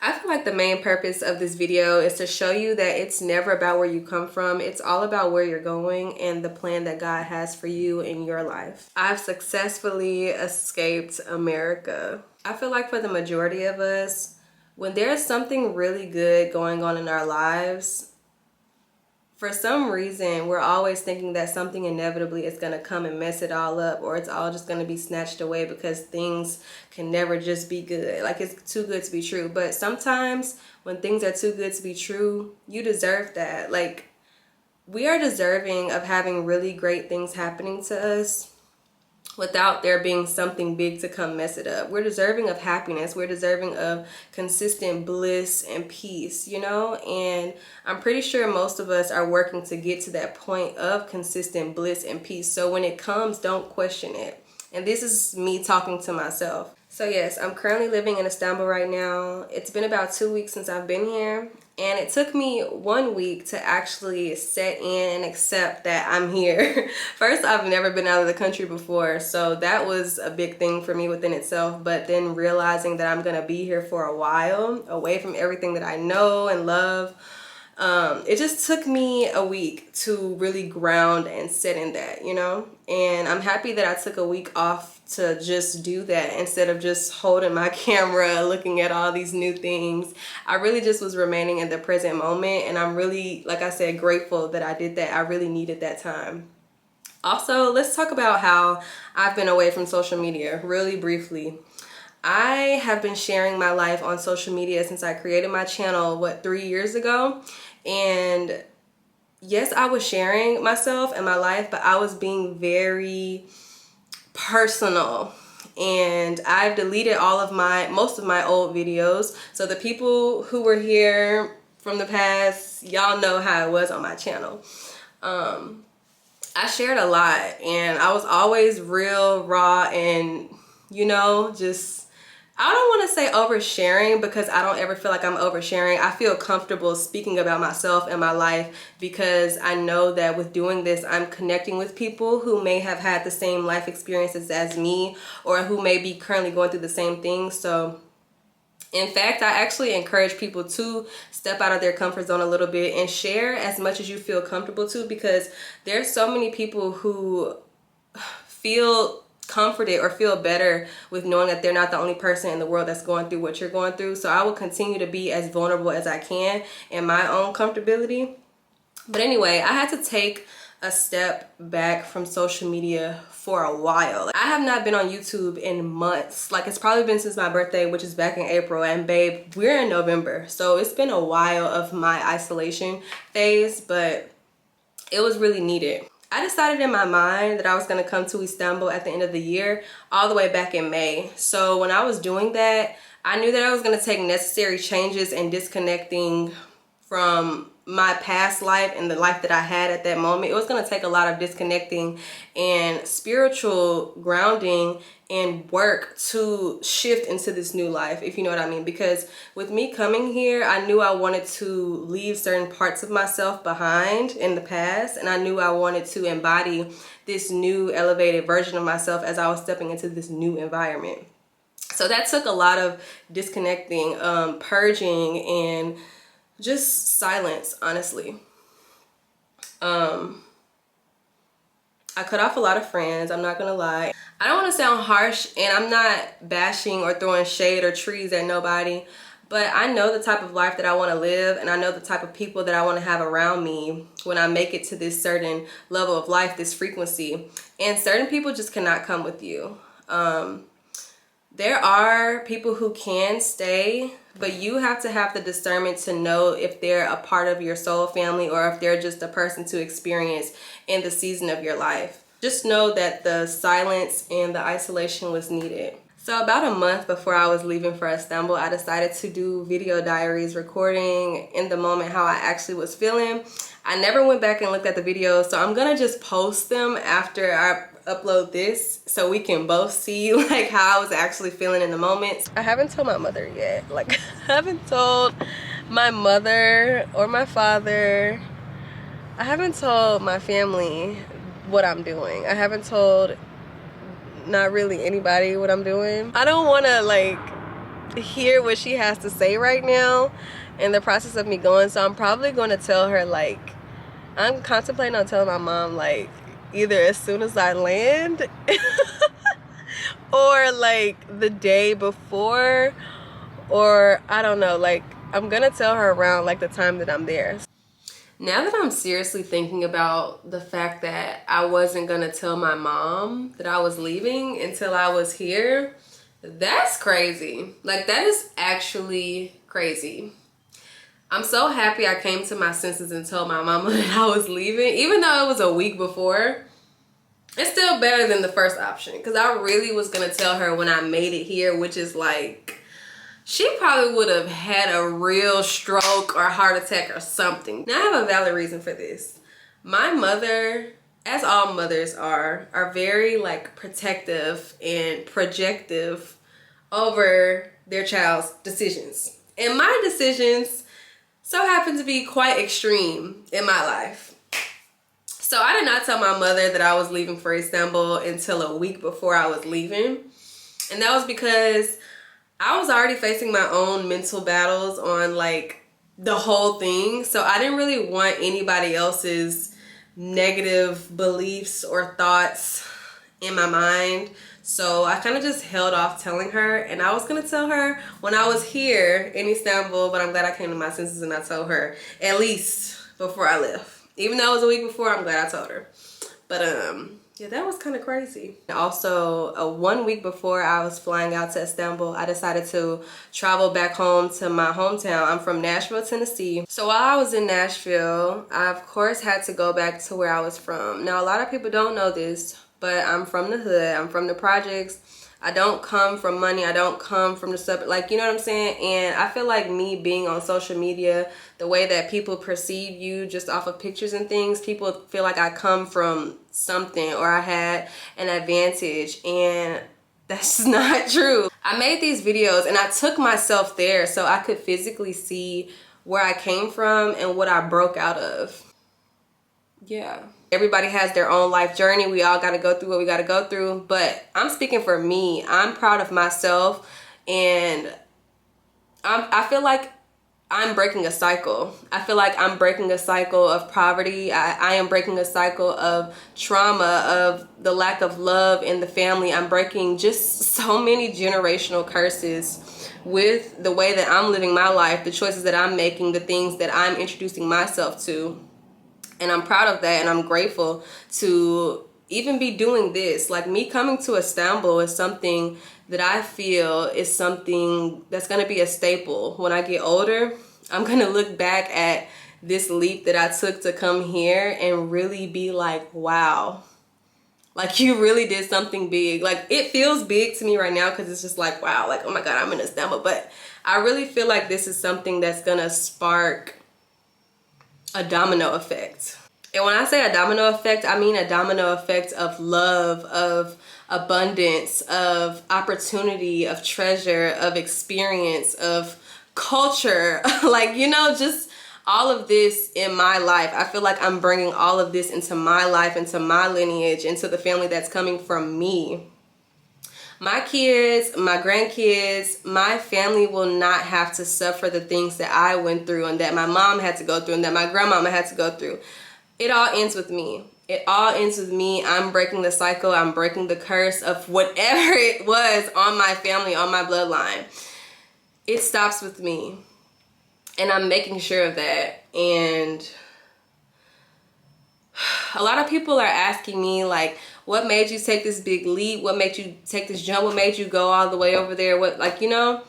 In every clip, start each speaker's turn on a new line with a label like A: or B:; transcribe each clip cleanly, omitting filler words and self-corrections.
A: I feel like the main purpose of this video is to show you that it's never about where you come from. It's all about where you're going and the plan that God has for you in your life. I've successfully escaped America. I feel like for the majority of us, when there's something really good going on in our lives, for some reason, we're always thinking that something inevitably is going to come and mess it all up, or it's all just going to be snatched away because things can never just be good. Like, it's too good to be true. But sometimes when things are too good to be true, you deserve that. Like, we are deserving of having really great things happening to us without there being something big to come mess it up. We're deserving of happiness. We're deserving of consistent bliss and peace, you know? And I'm pretty sure most of us are working to get to that point of consistent bliss and peace. So when it comes, don't question it. And this is me talking to myself. So yes, I'm currently living in Istanbul right now. It's been about 2 weeks since I've been here. And it took me 1 week to actually set in and accept that I'm here. First, I've never been out of the country before, so that was a big thing for me within itself. But then realizing that I'm gonna be here for a while, away from everything that I know and love, it just took me a week to really ground and sit in that, you know? And I'm happy that I took a week off to just do that instead of just holding my camera, looking at all these new things. I really just was remaining in the present moment, and I'm really, like I said, grateful that I did that. I really needed that time. Also, let's talk about how I've been away from social media really briefly. I have been sharing my life on social media since I created my channel, 3 years ago? And yes, I was sharing myself and my life, but I was being very personal. And I've deleted most of my old videos. So the people who were here from the past, y'all know how it was on my channel. I shared a lot, and I was always real, raw, and, you know, just, I don't want to say oversharing, because I don't ever feel like I'm oversharing. I feel comfortable speaking about myself and my life because I know that with doing this, I'm connecting with people who may have had the same life experiences as me, or who may be currently going through the same things. So in fact, I actually encourage people to step out of their comfort zone a little bit and share as much as you feel comfortable to, because there's so many people who feel comforted or feel better with knowing that they're not the only person in the world that's going through what you're going through. So I will continue to be as vulnerable as I can in my own comfortability. But anyway, I had to take a step back from social media for a while. I have not been on YouTube in months. Like, it's probably been since my birthday, which is back in April, and babe, we're in November. So it's been a while of my isolation phase, but it was really needed. I decided in my mind that I was gonna come to Istanbul at the end of the year, all the way back in May. So when I was doing that, I knew that I was gonna take necessary changes and disconnecting from my past life and the life that I had at that moment. It was gonna take a lot of disconnecting and spiritual grounding and work to shift into this new life, if you know what I mean. Because with me coming here, I knew I wanted to leave certain parts of myself behind in the past, and I knew I wanted to embody this new elevated version of myself as I was stepping into this new environment. So that took a lot of disconnecting, purging, and just silence, honestly. I cut off a lot of friends, I'm not gonna lie. I don't want to sound harsh, and I'm not bashing or throwing shade or trees at nobody, but I know the type of life that I want to live, and I know the type of people that I want to have around me when I make it to this certain level of life, this frequency. And certain people just cannot come with you. There are people who can stay, but you have to have the discernment to know if they're a part of your soul family or if they're just a person to experience in the season of your life. Just know that the silence and the isolation was needed. So about a month before I was leaving for Istanbul, I decided to do video diaries, recording in the moment how I actually was feeling. I never went back and looked at the videos, so I'm gonna just post them after I upload this so we can both see like how I was actually feeling in the moment. I haven't told my mother yet. Like, I haven't told my mother or my father. I haven't told my family what I'm doing. I haven't told not really anybody what I'm doing. I don't want to like hear what she has to say right now in the process of me going. So I'm probably going to tell her, like, I'm contemplating on telling my mom, like, either as soon as I land or like the day before, or I don't know, like I'm gonna tell her around like the time that I'm there. Now that I'm seriously thinking about the fact that I wasn't gonna tell my mom that I was leaving until I was here, that's crazy. Like, that is actually crazy. I'm so happy I came to my senses and told my mama that I was leaving, even though it was a week before. It's still better than the first option, because I really was gonna tell her when I made it here, which is like, she probably would have had a real stroke or heart attack or something. Now I have a valid reason for this. My mother, as all mothers are very like protective and projective over their child's decisions. And my decisions so happen to be quite extreme in my life. So I did not tell my mother that I was leaving for Istanbul until a week before I was leaving. And that was because I was already facing my own mental battles on like the whole thing. So I didn't really want anybody else's negative beliefs or thoughts in my mind. So I kind of just held off telling her, and I was gonna tell her when I was here in Istanbul, but I'm glad I came to my senses and I told her at least before I left. Even though it was a week before, I'm glad I told her. But yeah, that was kind of crazy. Also, 1 week before I was flying out to Istanbul, I decided to travel back home to my hometown. I'm from Nashville, Tennessee. So while I was in Nashville, I of course had to go back to where I was from. Now, a lot of people don't know this, but I'm from the hood. I'm from the projects. I don't come from money. I don't come from the suburb. Like, you know what I'm saying? And I feel like me being on social media, the way that people perceive you just off of pictures and things, people feel like I come from something or I had an advantage. And that's not true. I made these videos and I took myself there so I could physically see where I came from and what I broke out of. Yeah. Everybody has their own life journey. We all got to go through what we got to go through. But I'm speaking for me. I'm proud of myself. And I feel like I'm breaking a cycle. I feel like I'm breaking a cycle of poverty. I am breaking a cycle of trauma, of the lack of love in the family. I'm breaking just so many generational curses with the way that I'm living my life, the choices that I'm making, the things that I'm introducing myself to. And I'm proud of that, and I'm grateful to even be doing this. Like, me coming to Istanbul is something that I feel is something that's going to be a staple. When I get older, I'm going to look back at this leap that I took to come here and really be like, wow. Like, you really did something big. Like, it feels big to me right now because it's just like, wow, like, oh my God, I'm in Istanbul. But I really feel like this is something that's going to spark a domino effect. And when I say a domino effect, I mean a domino effect of love, of abundance, of opportunity, of treasure, of experience, of culture. Like, you know, just all of this in my life. I feel like I'm bringing all of this into my life, into my lineage, into the family that's coming from me. My kids, my grandkids, my family will not have to suffer the things that I went through and that my mom had to go through and that my grandmama had to go through. It all ends with me. It all ends with me. I'm breaking the cycle. I'm breaking the curse of whatever it was on my family, on my bloodline. It stops with me. And I'm making sure of that. And a lot of people are asking me, like, what made you take this big leap? What made you take this jump? What made you go all the way over there? What, like, you know,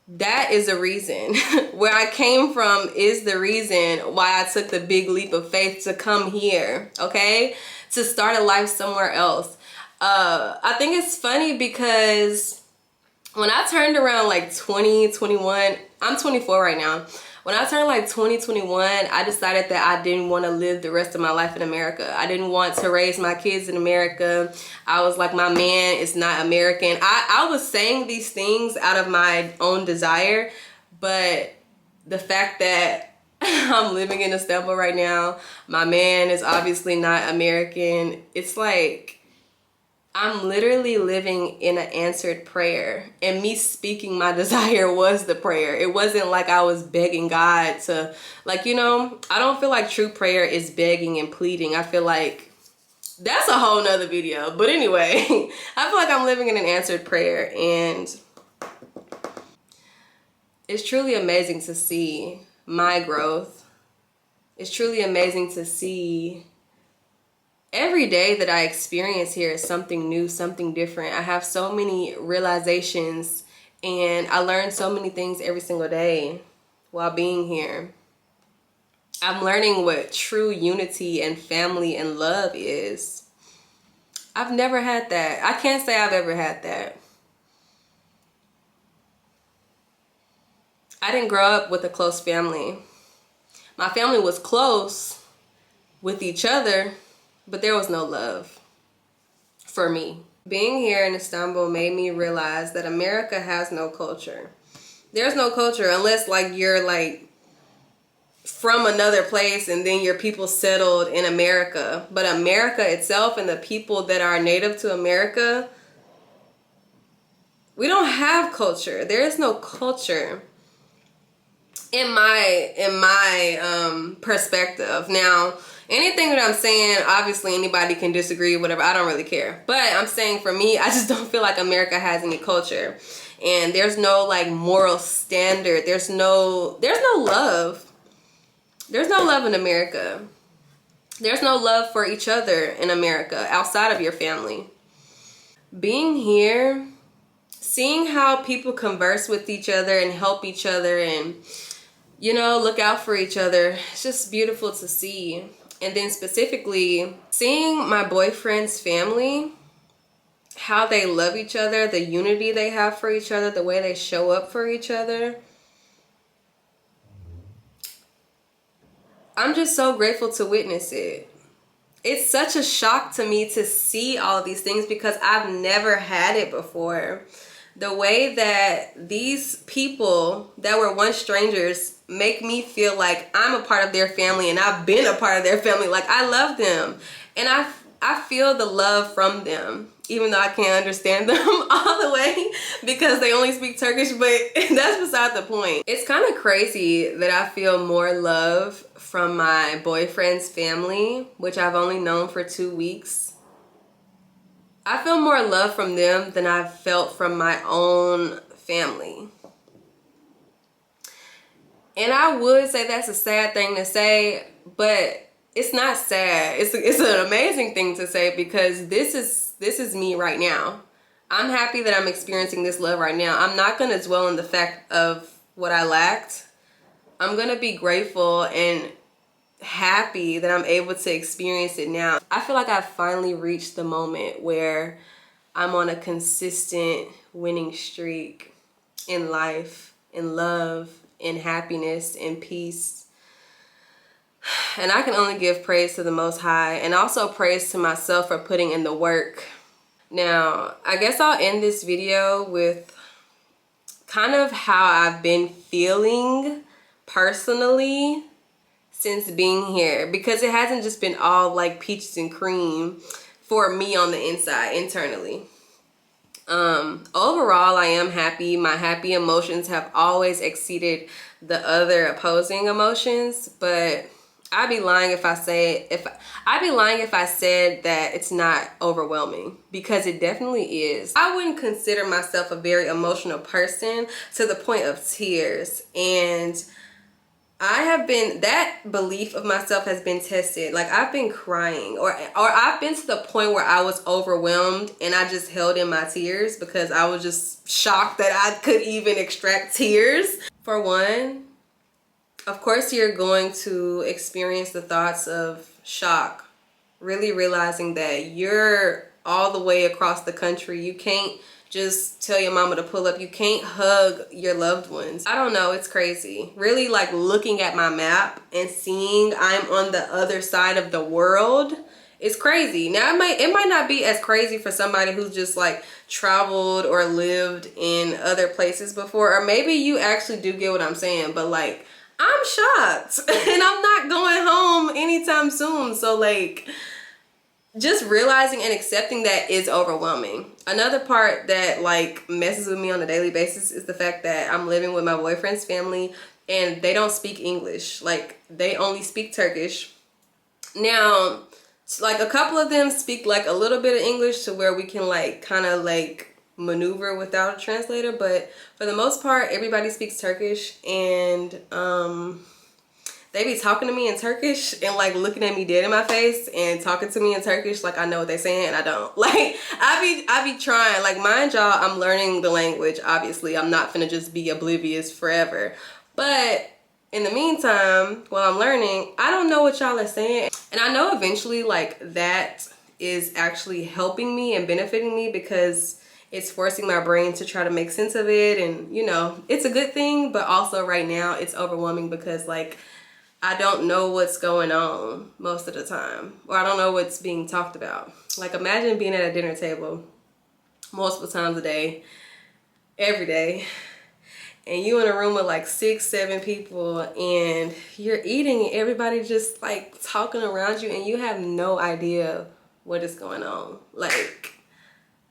A: that is a reason. Where I came from is the reason why I took the big leap of faith to come here, okay? To start a life somewhere else. I think it's funny because when I turned around like 20, 21, I'm 24 right now. When I turned like 2021, I decided that I didn't want to live the rest of my life in America. I didn't want to raise my kids in America. I was like, my man is not American. I was saying these things out of my own desire, but the fact that I'm living in Istanbul right now, my man is obviously not American. It's like, I'm literally living in an answered prayer, and me speaking my desire was the prayer. It wasn't like I was begging God to, like, you know, I don't feel like true prayer is begging and pleading. I feel like that's a whole nother video. But anyway, I feel like I'm living in an answered prayer, and it's truly amazing to see my growth. It's truly amazing to see every day that I experience here is something new, something different. I have so many realizations, and I learn so many things every single day while being here. I'm learning what true unity and family and love is. I've never had that. I can't say I've ever had that. I didn't grow up with a close family. My family was close with each other, but there was no love for me. Being here in Istanbul made me realize that America has no culture. There's no culture unless like you're like from another place and then your people settled in America. But America itself and the people that are native to America, we don't have culture. There is no culture in my perspective. Now, anything that I'm saying, obviously anybody can disagree, whatever. I don't really care. But I'm saying for me, I just don't feel like America has any culture. And there's no like moral standard. There's no love. There's no love in America. There's no love for each other in America outside of your family. Being here, seeing how people converse with each other and help each other and, you know, look out for each other, it's just beautiful to see. And then specifically, seeing my boyfriend's family, how they love each other, the unity they have for each other, the way they show up for each other. I'm just so grateful to witness it. It's such a shock to me to see all these things because I've never had it before. The way that these people that were once strangers make me feel like I'm a part of their family and I've been a part of their family. Like, I love them and I feel the love from them, even though I can't understand them all the way because they only speak Turkish, but that's beside the point. It's kind of crazy that I feel more love from my boyfriend's family, which I've only known for 2 weeks. I feel more love from them than I've felt from my own family. And I would say that's a sad thing to say, but it's not sad. It's an amazing thing to say because this is me right now. I'm happy that I'm experiencing this love right now. I'm not going to dwell on the fact of what I lacked. I'm going to be grateful and happy that I'm able to experience it now. I feel like I've finally reached the moment where I'm on a consistent winning streak in life, in love, in happiness, in peace. And I can only give praise to the Most High and also praise to myself for putting in the work. Now, I guess I'll end this video with kind of how I've been feeling personally since being here, because it hasn't just been all like peaches and cream for me on the inside, internally. Overall, I am happy. My happy emotions have always exceeded the other opposing emotions, but I'd be lying if I said that it's not overwhelming, because it definitely is. I wouldn't consider myself a very emotional person to the point of tears, and that belief of myself has been tested. Like, I've been crying or I've been to the point where I was overwhelmed and I just held in my tears because I was just shocked that I could even extract tears. For one, of course, you're going to experience the thoughts of shock, really realizing that you're all the way across the country. You can't just tell your mama to pull up. You can't hug your loved ones. I don't know, it's crazy. Really, like, looking at my map and seeing I'm on the other side of the world is crazy. Now, it might not be as crazy for somebody who's just like traveled or lived in other places before, or maybe you actually do get what I'm saying, but like, I'm shocked and I'm not going home anytime soon. So like, just realizing and accepting that is overwhelming. Another part that like messes with me on a daily basis is the fact that I'm living with my boyfriend's family and they don't speak English. Like they only speak Turkish. Now, like a couple of them speak like a little bit of English to where we can like kind of like maneuver without a translator, but for the most part everybody speaks Turkish, and they be talking to me in Turkish and like looking at me dead in my face and talking to me in Turkish like I know what they're saying and I don't. Like I be trying, like mind y'all, I'm learning the language. Obviously I'm not finna just be oblivious forever, but in the meantime, while I'm learning, I don't know what y'all are saying. And I know eventually like that is actually helping me and benefiting me because it's forcing my brain to try to make sense of it. And you know, it's a good thing, but also right now it's overwhelming because like I don't know what's going on most of the time, or I don't know what's being talked about. Like imagine being at a dinner table multiple times a day, every day, and you in a room with like 6-7 people and you're eating and everybody just like talking around you and you have no idea what is going on. Like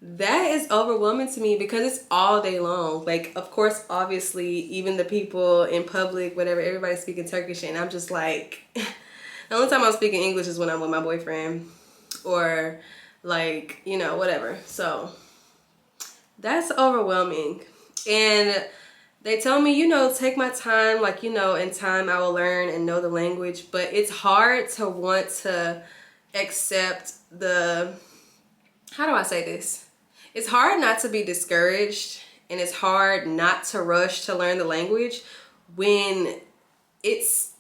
A: that is overwhelming to me because it's all day long. Like of course obviously even the people in public, whatever, everybody's speaking Turkish and I'm just like the only time I'm speaking English is when I'm with my boyfriend or like, you know, whatever. So that's overwhelming. And they tell me, you know, take my time, like, you know, in time I will learn and know the language, but it's hard to want to accept the, how do I say this? It's hard not to be discouraged and it's hard not to rush to learn the language when it's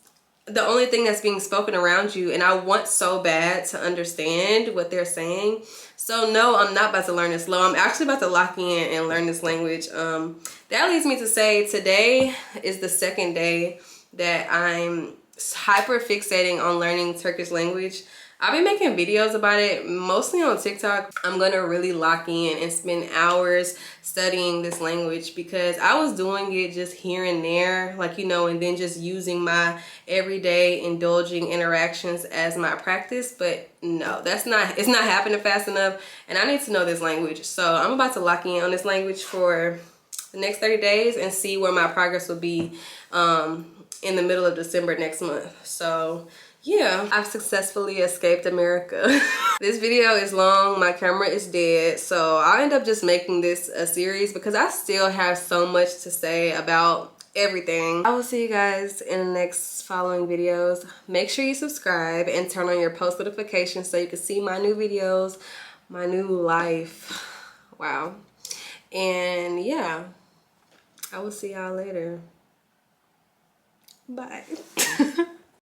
A: the only thing that's being spoken around you, and I want so bad to understand what they're saying. So no, I'm not about to learn it slow. I'm actually about to lock in and learn this language. That leads me to say today is the second day that I'm hyper fixating on learning Turkish language. I've been making videos about it, mostly on TikTok. I'm gonna really lock in and spend hours studying this language because I was doing it just here and there, like, you know, and then just using my everyday indulging interactions as my practice. But no, it's not happening fast enough, and I need to know this language. So I'm about to lock in on this language for the next 30 days and see where my progress will be in the middle of December next month. So yeah, I've successfully escaped America. This video is long, my camera is dead, so I'll end up just making this a series because I still have so much to say about everything. I will see you guys in the next following videos. Make sure you subscribe and turn on your post notifications so you can see my new videos, my new life. Wow. And yeah, I will see y'all later. Bye.